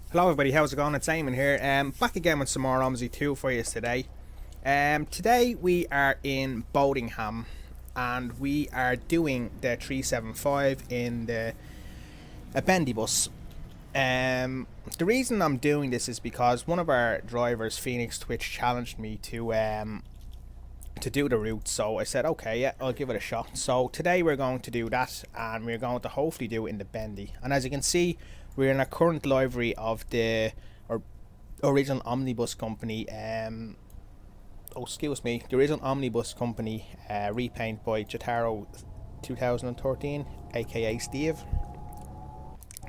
Hello everybody, how's it going? It's Eamon here. Back again with some more Omsi 2 for you today. Today we are in Boldingham and we are doing the 375 in the a bendy bus. The reason I'm doing this is because one of our drivers, Phoenix Twitch, challenged me to do the route, so I said okay, yeah, I'll give it a shot. So today we're going to do that, and we're going to hopefully do it in the bendy. And as you can see, we're in a current livery of the original omnibus company. The original omnibus company, Repaint by Jotaro 2013, aka Steve.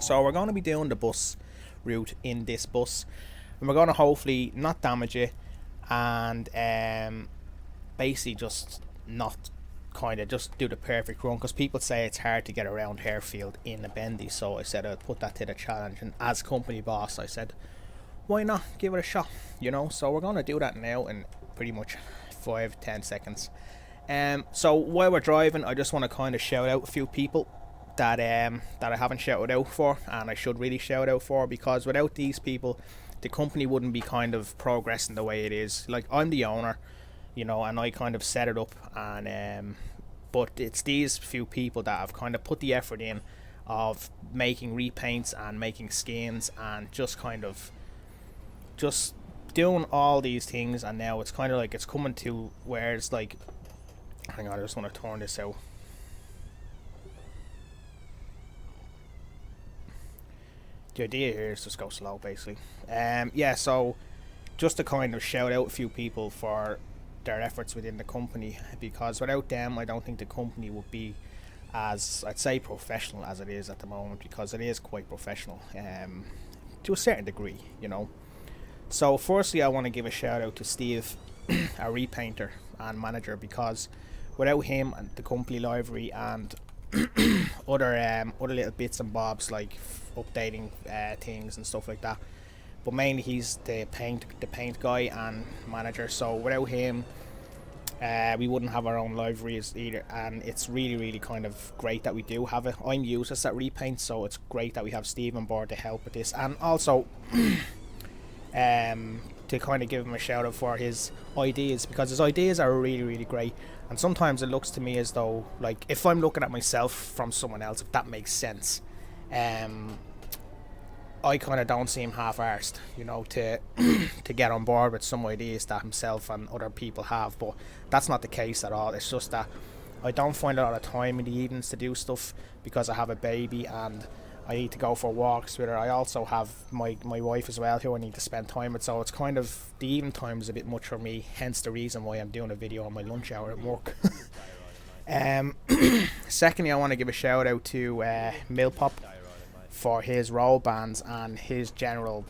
So we're going to be doing the bus route in this bus, and we're going to hopefully not damage it, and basically just not just do the perfect run, because people say it's hard to get around Hairfield in a bendy. So I said I'd put that to the challenge, and as company boss I said why not give it a shot, you know. So we're going to do that now in pretty much 5-10 seconds. So while we're driving, I just want to kind of shout out a few people that I haven't shouted out for, and I should really shout out for, because without these people the company wouldn't be kind of progressing the way it is. Like, I'm the owner, you know, and I kind of set it up, and but it's these few people that have kind of put the effort in of making repaints and making skins and just doing all these things. And now it's kind of like it's coming to where it's like, hang on, I just want to turn this out. The idea here is just go slow, basically. Yeah, so just to kind of shout out a few people for their efforts within the company, because without them I don't think the company would be as, I'd say, professional as it is at the moment, because it is quite professional to a certain degree, you know. So firstly I want to give a shout out to Steve, our repainter and manager, because without him and the company library and other little bits and bobs like updating things and stuff like that, but mainly he's the paint guy and manager. So without him we wouldn't have our own libraries either, and it's really kind of great that we do have it. I'm useless at repaint, so it's great that we have Steve on board to help with this. And also to kind of give him a shout out for his ideas, because his ideas are really great, and sometimes it looks to me as though, like, if I'm looking at myself from someone else, if that makes sense, I kind of don't seem half-arsed, you know, to to get on board with some ideas that himself and other people have. But that's not the case at all. It's just that I don't find a lot of time in the evenings to do stuff, because I have a baby and I need to go for walks with her. I also have my wife as well, who I need to spend time with, so it's kind of, the evening time is a bit much for me, hence the reason why I'm doing a video on my lunch hour at work. Secondly, I want to give a shout out to Millpop for his roll bands and his general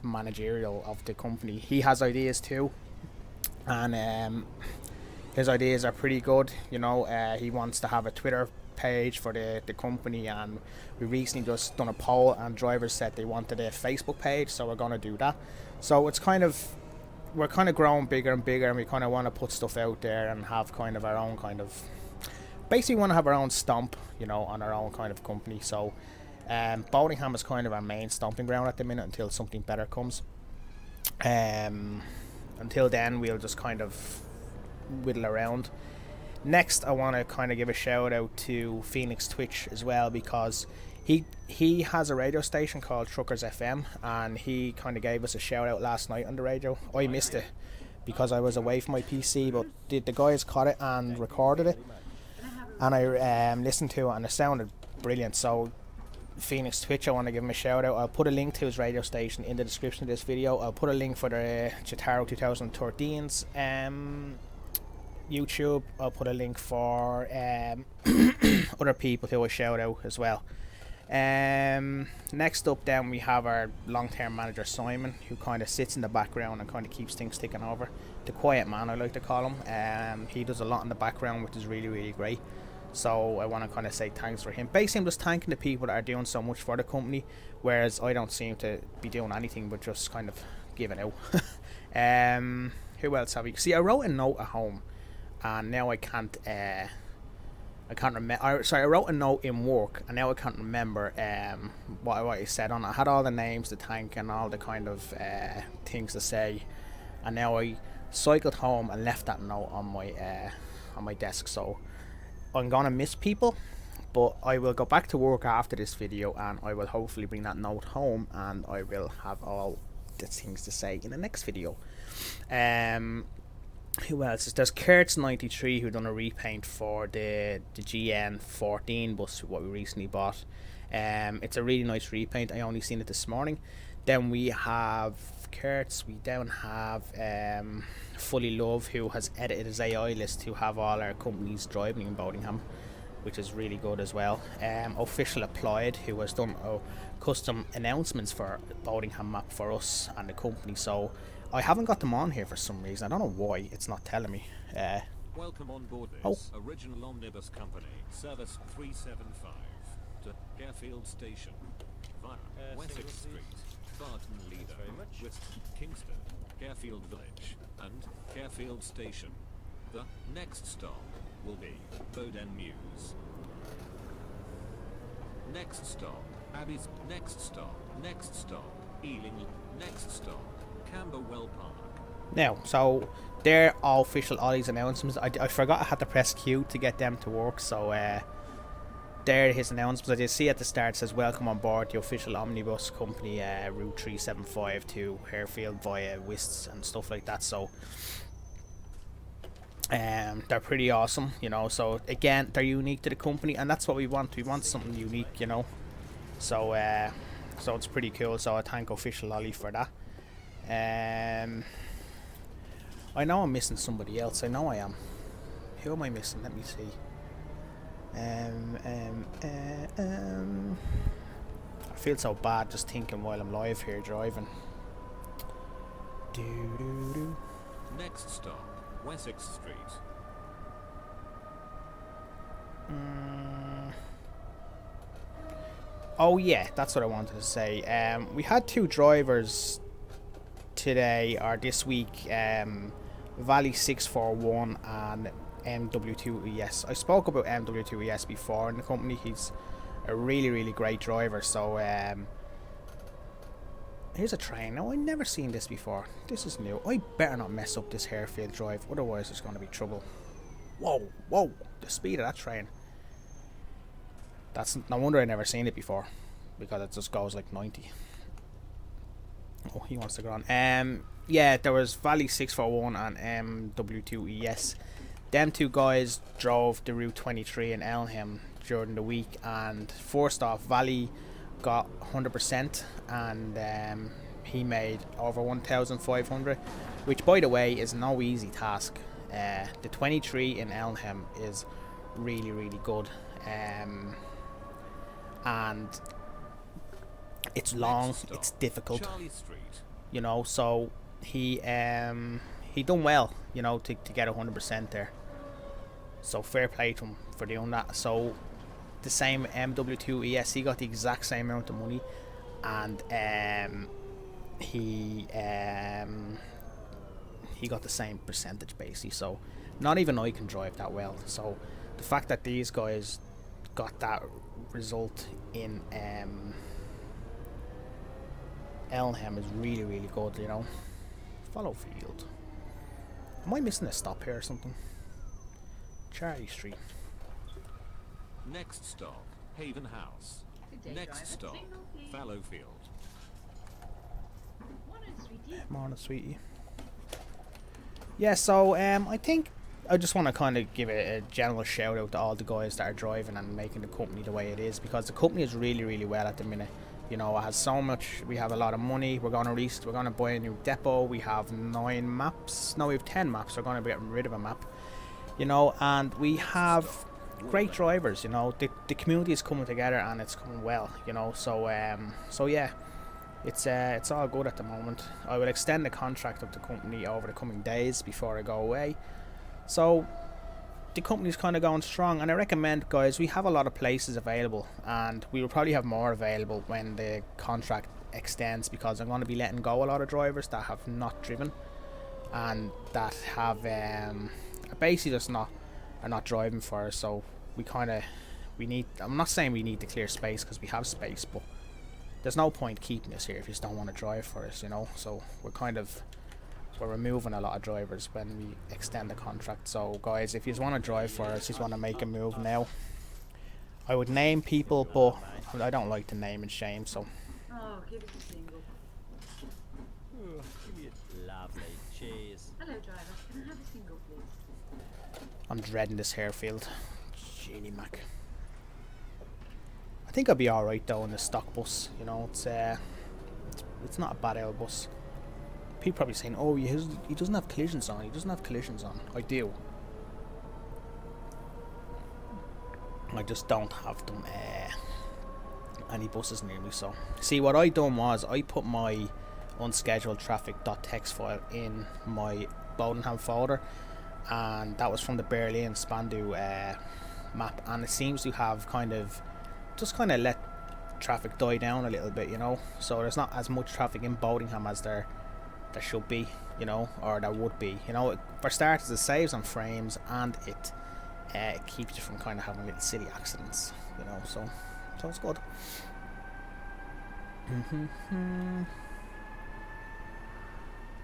managerial of the company. He has ideas too, and his ideas are pretty good, you know. He wants to have a Twitter page for the company, and we recently just done a poll and drivers said they wanted a Facebook page, so we're going to do that. So it's kind of, we're kind of growing bigger and bigger, and we kind of want to put stuff out there and have kind of our own kind of, basically want to have our own stomp, you know, on our own kind of company. So Boldingham is kind of our main stomping ground at the minute until something better comes. Until then we'll just kind of whittle around. Next, I want to kind of give a shout out to Phoenix Twitch as well, because he has a radio station called Truckers FM, and he kind of gave us a shout out last night on the radio. I missed it because I was away from my PC, but the guys caught it and recorded it, and I listened to it, and it sounded brilliant. So Phoenix Twitch, I want to give him a shout out. I'll put a link to his radio station in the description of this video. I'll put a link for the Jotaro 2013's YouTube. I'll put a link for other people who I shout out as well. Next up then we have our long-term manager Simon, who kind of sits in the background and kind of keeps things ticking over. The quiet man, I like to call him. He does a lot in the background, which is really great. So I want to kind of say thanks for him. Basically I'm just thanking the people that are doing so much for the company, whereas I don't seem to be doing anything but just kind of giving out. Who else have we? See, I wrote a note at home, and now I can't I can't remember. Sorry, I wrote a note in work, and now I can't remember what I said on it. I had all the names, the tank, and all the kind of things to say, and now I cycled home and left that note on my desk. So I'm gonna miss people, but I will go back to work after this video, and I will hopefully bring that note home, and I will have all the things to say in the next video. Who else? There's Kurtz93 who done a repaint for the GN14 bus, what we recently bought. It's a really nice repaint. I only seen it this morning. Then we have Kurtz. We then have Fully Love, who has edited his AI list to have all our companies driving in Boddingham, which is really good as well. Official Applied, who has done custom announcements for Boddingham map for us and the company. So I haven't got them on here for some reason. I don't know why it's not telling me. Welcome on board this original omnibus company, service 375 to Hairfield Station via Wessex Street, Barton Leader, with Kingston, Hairfield Village, and Hairfield Station. The next stop will be Boden Mews. Next stop, Abbey's. Next stop, Ealing. Next stop, Camberwell Park. Now, so they're all official, all these announcements. I forgot I had to press Q to get them to work, so there are his announcements. I did see at the start, it says welcome on board the official omnibus company, Route 375 to Hairfield via Wists and stuff like that. So they're pretty awesome, you know. So again, they're unique to the company, and that's what we want. We want something unique, you know. So so it's pretty cool. So I thank official Ollie for that. I know I'm missing somebody else. I know I am. Who am I missing? Let me see. I feel so bad just thinking while I'm live here driving. Next stop, Wessex Street. Oh yeah, that's what I wanted to say. We had two drivers today or this week, Valley 641 and MW2ES. I spoke about MW2ES before in the company. He's a really great driver. So here's a train. Now, I've never seen this before. This is new. I better not mess up this Hairfield drive, otherwise there's going to be trouble. Whoa, the speed of that train. That's no wonder I never seen it before, because it just goes like 90. Oh, he wants to go on. Yeah, there was Valley 641 and MW2ES. Them two guys drove the Route 23 in Elmham during the week, and first off, Valley got 100%, and he made over 1,500, which, by the way, is no easy task. The 23 in Elmham is really good, and it's long, it's difficult, you know. So he done well, you know, to get 100% there. So fair play to him for doing that. So the same MW2ES, he got the exact same amount of money, and he got the same percentage basically. So not even I can drive that well. So the fact that these guys got that result in Elmham is really good, you know. Follow Field. Am I missing a stop here or something? Charlie Street. Next stop, Haven House. Next stop, Fallowfield. Morning, sweetie. Yeah, so I think I just want to kind of give a general shout out to all the guys that are driving and making the company the way it is, because the company is really well at the minute. You know, it has so much. We have a lot of money. We're gonna buy a new depot. We have 9 maps. No, we have 10 maps. We're gonna be getting rid of a map. You know, and we have great drivers. You know, the community is coming together and it's coming well. You know, so yeah, it's all good at the moment. I will extend the contract of the company over the coming days before I go away. So the company's kind of going strong, and I recommend, guys, we have a lot of places available, and we will probably have more available when the contract extends, because I'm going to be letting go a lot of drivers that have not driven and that have basically just are not driving for us. So we need. I'm not saying we need to clear space because we have space, but there's no point keeping us here if you just don't want to drive for us, you know. So we're removing a lot of drivers when we extend the contract. So guys, if you just want to drive for us, you just want to make a move now. I would name people, but I don't like to name and shame. So. Oh, give us a single. Ooh, give me a lovely cheese. Hello, driver. Can I have a single, please? I'm dreading this Hairfield. Genie Mac. I think I'll be alright though in the stock bus. You know, it's not a bad old bus. People probably saying, "Oh, he doesn't have collisions on. He doesn't have collisions on." I do. I just don't have them any buses near me. So, see, what I done was I put my unscheduled traffic.txt file in my Bodenham folder, and that was from the Berlin Spandau map, and it seems to have kind of let traffic die down a little bit, you know. So there's not as much traffic in Bodenham as there should be, you know, or there would be, you know. For starters, it saves on frames, and it keeps you from kind of having little silly accidents, you know. So it's good.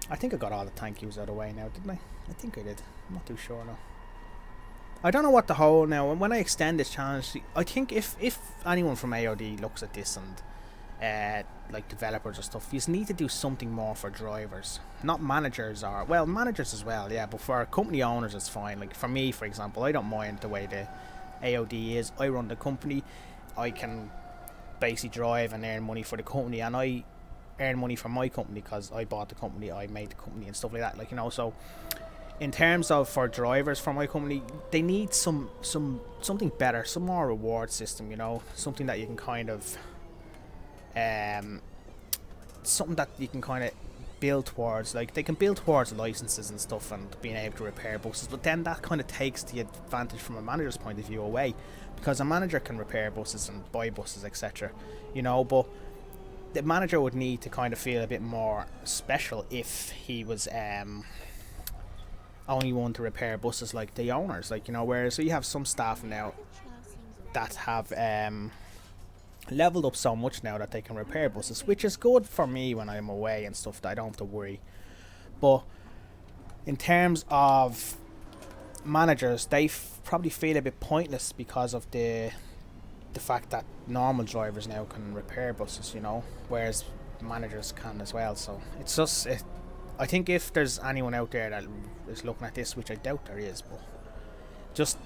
I think I got all the thank yous out of the way now, didn't I? I think I did. I'm not too sure now. I don't know what the whole now. When I extend this challenge, I think if anyone from AOD looks at this and like developers or stuff, you need to do something more for drivers, not managers, or well, managers as well, yeah, but for company owners it's fine. Like for me, for example, I don't mind the way the AOD is. I run the company. I can basically drive and earn money for the company, and I earn money for my company because I bought the company, I made the company and stuff like that, like, you know. So in terms of for drivers for my company, they need something better, some more reward system, you know, something that you can kind of something that you can kind of build towards. Like they can build towards licenses and stuff and being able to repair buses, but then that kind of takes the advantage from a manager's point of view away, because a manager can repair buses and buy buses, etc., you know. But the manager would need to kind of feel a bit more special if he was only one to repair buses like the owners, like, you know. Whereas you have some staff now that have leveled up so much now that they can repair buses, which is good for me when I'm away and stuff, that I don't have to worry. But in terms of managers, they probably feel a bit pointless because of the fact that normal drivers now can repair buses, you know, whereas managers can as well. So it's just I think if there's anyone out there that is looking at this, which I doubt there is, but just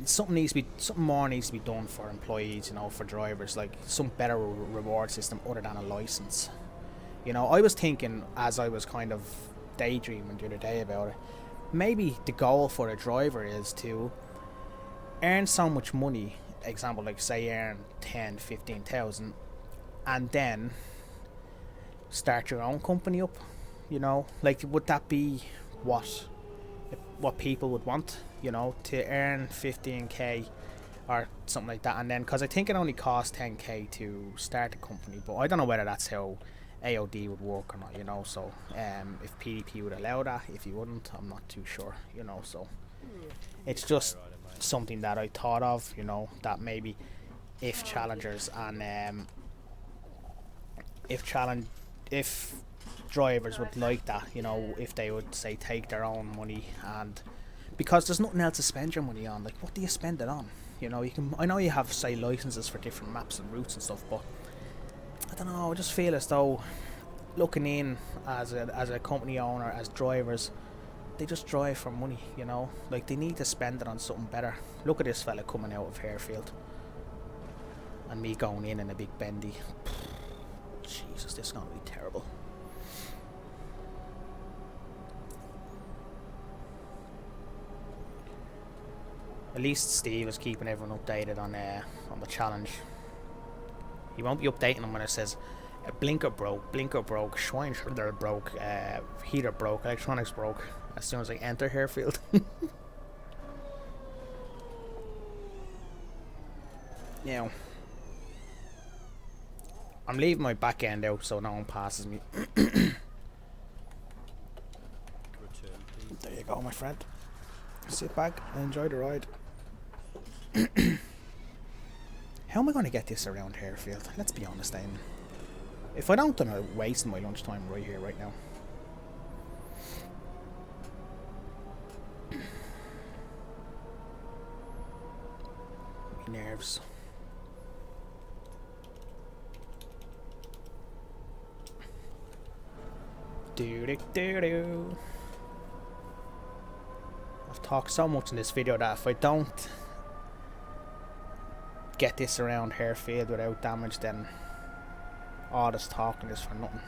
something more needs to be done for employees, you know, for drivers, like some better reward system other than a license, you know. I was thinking, as I was kind of daydreaming the other day about it, maybe the goal for a driver is to earn so much money, example, like say earn 10-15,000, and then start your own company up, you know. Like, would that be what people would want, you know, to earn 15k or something like that? And then, because I think it only costs 10k to start a company, but I don't know whether that's how AOD would work or not, you know. So if PDP would allow that, if he wouldn't, I'm not too sure, you know. So it's just something that I thought of, you know, that maybe if challengers and if drivers would like that, you know, if they would say take their own money, and because there's nothing else to spend your money on. Like, what do you spend it on? You know, I know you have, say, licenses for different maps and routes and stuff, but I don't know, I just feel as though looking in as a company owner, as drivers, they just drive for money, you know. Like, they need to spend it on something better. Look at this fella coming out of Hairfield and me going in a big bendy. Jesus, this is going to be terrible. At least Steve is keeping everyone updated on the challenge. He won't be updating them when it says blinker broke, Schwein broke, heater broke, electronics broke, as soon as I enter Hairfield. Now, I'm leaving my back end out so no one passes me. There you go, my friend. Sit back and enjoy the ride. How am I going to get this around Hairfield? Let's be honest, then. If I don't, then I'm wasting my lunchtime right here, right now. My nerves. Do. I've talked so much in this video that if I don't get this around Hairfield without damage, then all this talking is for nothing.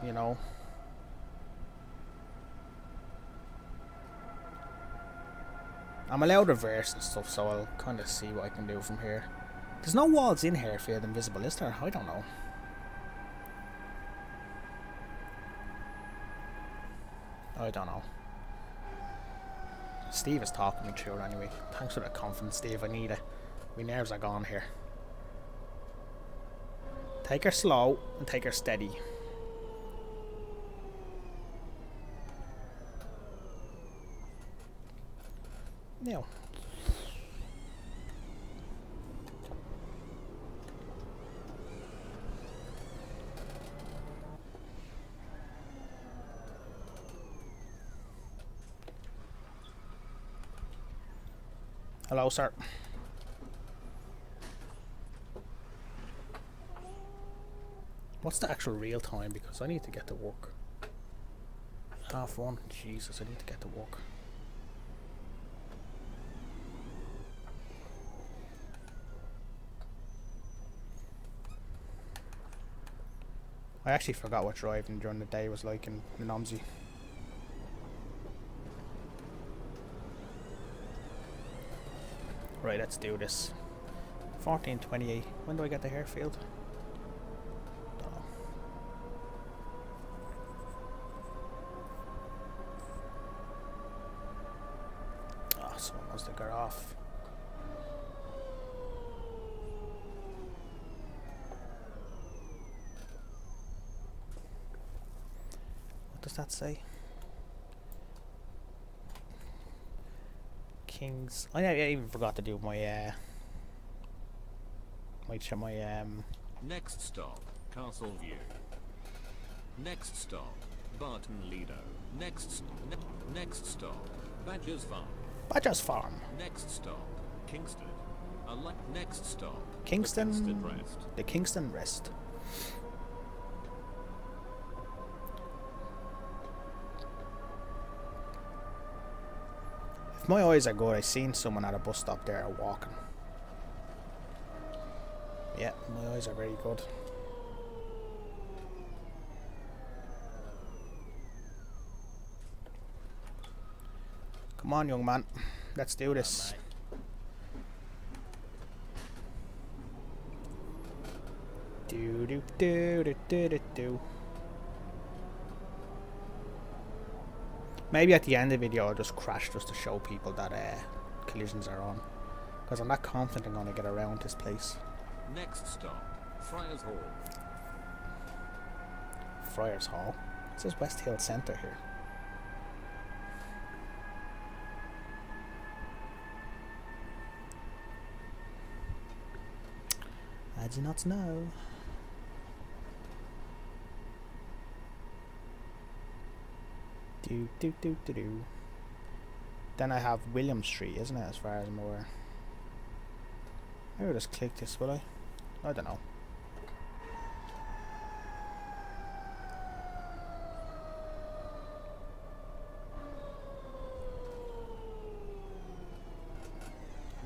You know? I'm allowed reverse and stuff, so I'll kind of see what I can do from here. There's no walls in Hairfield invisible, is there? I don't know. I don't know. Steve is talking me through it anyway. Thanks for the confidence, Steve. I need it. My nerves are gone here. Take her slow and take her steady. Now. Hello, sir. What's the actual real time? Because I need to get to work. 1:30. Jesus, I need to get to work. I actually forgot what driving during the day was like in Omsi. Right, let's do this. 14:28. When do I get to Hairfield? Don't know. Oh, someone wants to get off. What does that say? Kings. I even forgot to do my Next stop, Castle View. Next stop, Barton Lido. Next stop, Badger's Farm. Badger's Farm. Next stop, Kingston. Next stop, Kingston. The Kingston Rest. The Kingston Rest. If my eyes are good, I seen someone at a bus stop there walking. Yeah, my eyes are very good. Come on, young man. Let's do this. Do. Maybe at the end of the video I'll just crash just to show people that collisions are on. Because I'm not confident I'm going to get around this place. Next stop, Friars Hall. Friars Hall? It says West Hill Centre here. I do not know. Do. Then I have William Street, isn't it, as far as I'm aware? Maybe I'll just click this, will I? I don't know.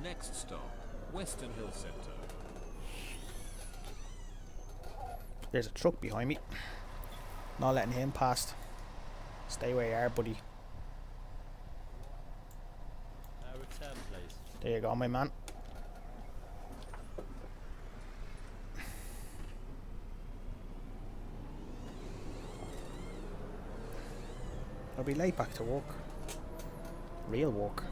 Next stop, Western Hill Centre. There's a truck behind me. Not letting him past. Stay where you are, buddy. Return, please. There you go, my man. I'll be late back to work. Real work.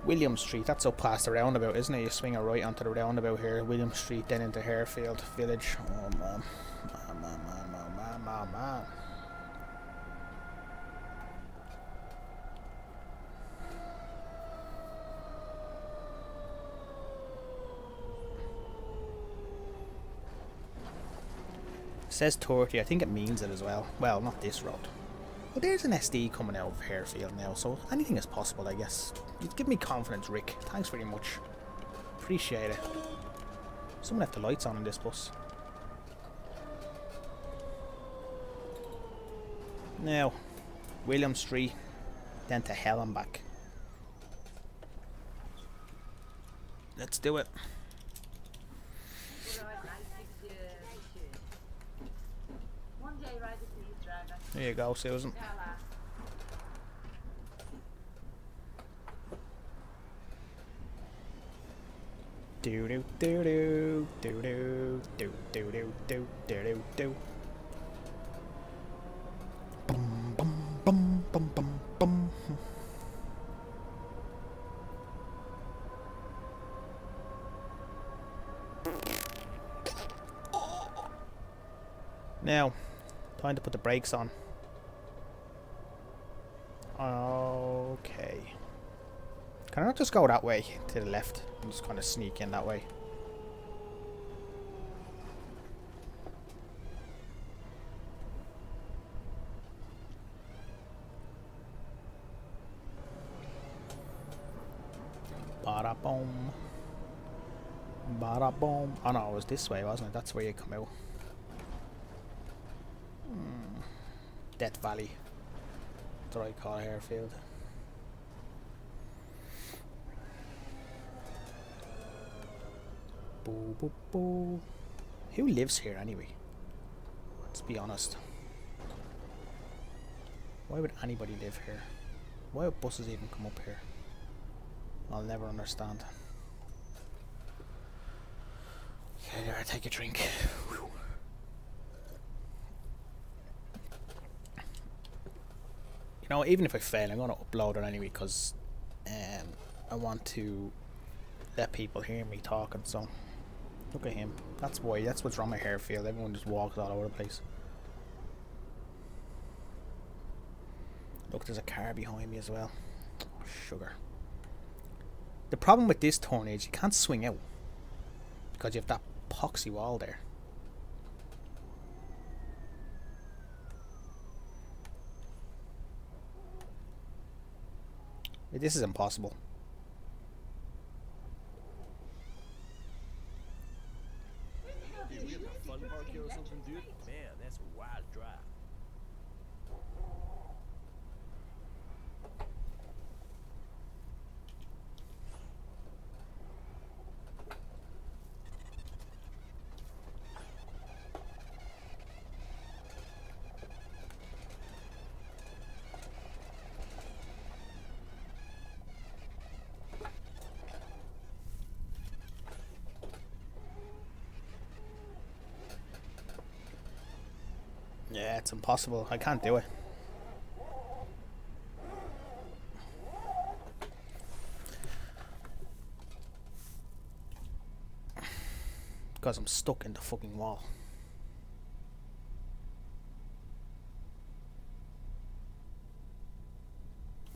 William Street, that's up past the roundabout, isn't it? You swing it right onto the roundabout here. William Street, then into Hairfield Village. Oh man. Man. It says 30, I think it means it as well. Well, not this road. Well, there's an SD coming out of Hairfield now, so anything is possible, I guess. You'd give me confidence, Rick. Thanks very much. Appreciate it. Someone left the lights on in this bus. Now, William Street, then to hell and back. Let's do it. There you go, Susan. Do do do do do do do do do do do do. Bum bum bum bum bum bum. Now, time to put the brakes on. Okay. Can I not just go that way to the left and just kind of sneak in that way? Bada boom. Bada boom. Oh no, it was this way, wasn't it? That's where you come out. Death Valley. That's what I call Hairfield. Boo boo boo. Who lives here anyway? Let's be honest. Why would anybody live here? Why would buses even come up here? I'll never understand. Okay, there, take a drink. Whew. You know, even if I fail, I'm going to upload it anyway because I want to let people hear me talking. So look at him. That's why. That's what's wrong with Hairfield. Everyone just walks all over the place. Look, there's a car behind me as well. Oh, sugar. The problem with this turn is you can't swing out because you have that poxy wall there. This is impossible. Dude, we have a fun park here or something, dude? Man, that's a wild drive. Yeah, it's impossible. I can't do it. Because I'm stuck in the fucking wall.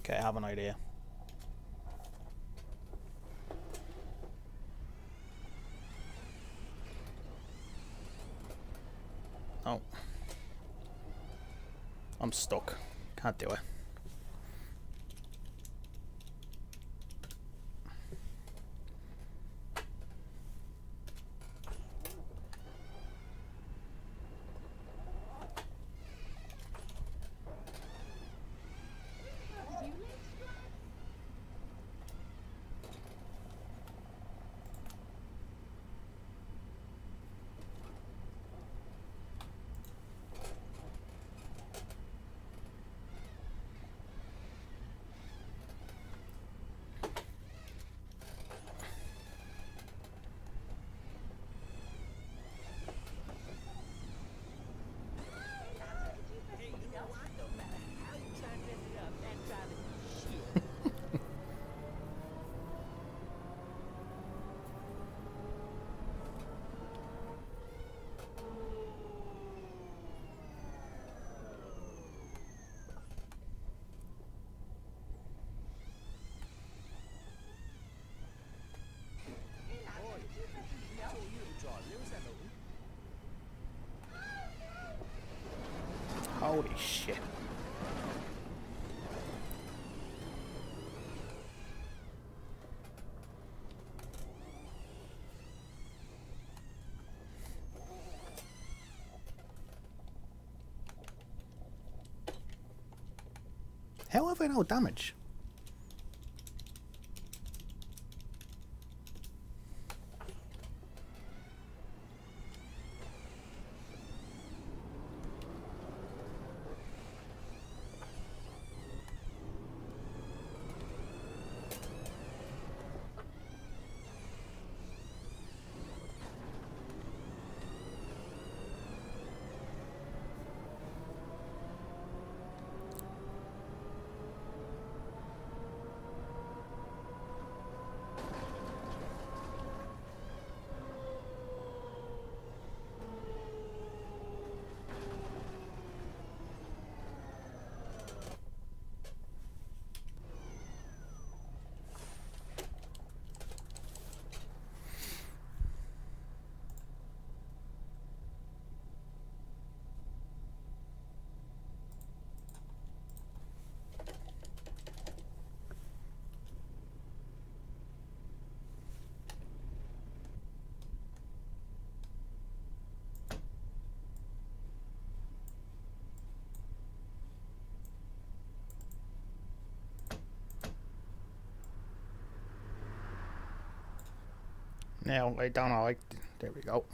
Okay, I have an idea. Oh. I'm stuck. Can't do it. Holy shit. How have I no damage? Now, I don't know, there we go.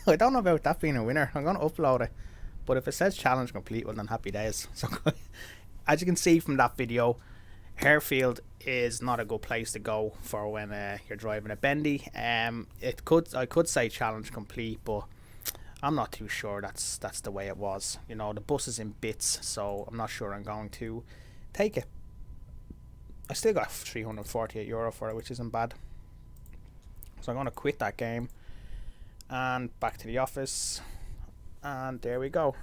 I don't know about that being a winner. I'm going to upload it. But if it says challenge complete, well then happy days. So, as you can see from that video, Hairfield is not a good place to go for when you're driving a bendy. I could say challenge complete, but I'm not too sure that's the way it was. You know, the bus is in bits, so I'm not sure I'm going to take it. I still got €348 for it, which isn't bad. So I'm going to quit that game and back to the office. And there we go.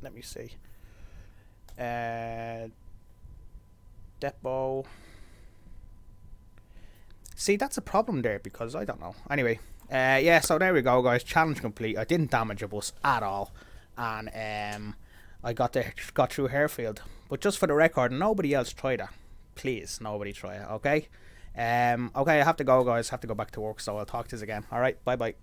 Let me see. Depot. See, that's a problem there because I don't know. Anyway, yeah, so there we go, guys. Challenge complete. I didn't damage a bus at all. And I got through Hairfield. But just for the record, nobody else tried that. Please, nobody try it, okay? Okay, I have to go, guys. I have to go back to work, so I'll talk to you again. Alright, bye-bye.